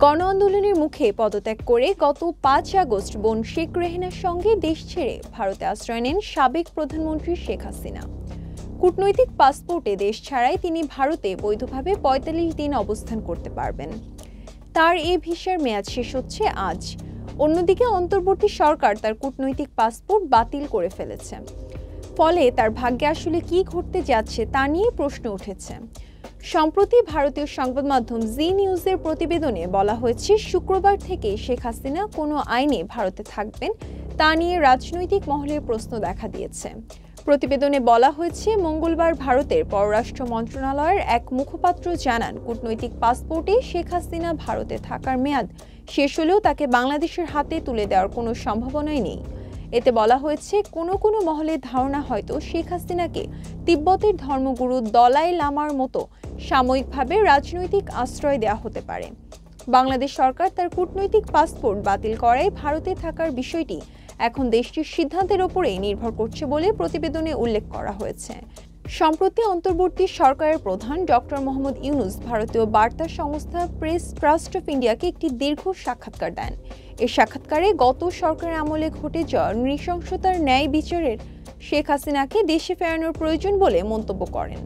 গণ আন্দোলনের মুখে পদত্যাগ করে গত ৫ আগস্ট বোন শেখ রেহেনার সঙ্গে দেশ ছেড়ে ভারতে আশ্রয় নেন সাবেক প্রধানমন্ত্রী শেখ হাসিনা। কূটনৈতিক পাসপোর্টে দেশ ছাড়াই তিনি ভারতে বৈধভাবে ৪৫ দিন অবস্থান করতে পারবেন। তার এই ভিসার মেয়াদ শেষ হচ্ছে আজ। অন্যদিকে অন্তর্বর্তী সরকার তার কূটনৈতিক পাসপোর্ট বাতিল করে ফেলেছে। ফলে তার ভাগ্যে আসলে কি ঘটতে যাচ্ছে তা নিয়ে প্রশ্ন উঠেছে। সম্প্রতি ভারতীয় সংবাদ মাধ্যম জি নিউজের প্রতিবেদনে বলা হয়েছে, শুক্রবার থেকে শেখ হাসিনা কোনো আইনে ভারতে থাকবেন তা নিয়ে রাজনৈতিক মহলের প্রশ্ন দেখা দিয়েছে। প্রতিবেদনে বলা হয়েছে, মঙ্গলবার ভারতের পররাষ্ট্র মন্ত্রণালয়ের এক মুখপাত্র জানান, কূটনৈতিক পাসপোর্টে শেখ হাসিনা ভারতে থাকার মেয়াদ শেষ হলেও তাকে বাংলাদেশের হাতে তুলে দেওয়ার কোনো সম্ভাবনাই নেই। এতে বলা হয়েছে, কোনো কোনো মহলের ধারণা হয়তো শেখ হাসিনাকে তিব্বতের ধর্মগুরু দলাই লামার মতো সাময়িকভাবে রাজনৈতিক আশ্রয় দেওয়া হতে পারে। বাংলাদেশ সরকার তার কূটনৈতিক পাসপোর্ট বাতিল করায় ভারতে থাকার বিষয়টি এখন দেশটির সিদ্ধান্তের ওপরেই নির্ভর করছে বলে প্রতিবেদনে উল্লেখ করা হয়েছে। সম্প্রতি অন্তর্বর্তী সরকারের প্রধান ডক্টর মোহাম্মদ ইউনূস ভারতীয় বার্তা সংস্থা প্রেস ট্রাস্ট অফ ইন্ডিয়াকে একটি দীর্ঘ সাক্ষাৎকার দেন। এই সাক্ষাৎকারে গত সরকারের আমলে ঘটে যাওয়া নৃশংসতার ন্যায় বিচারের শেখ হাসিনাকে দেশে ফেরানোর প্রয়োজন বলে মন্তব্য করেন।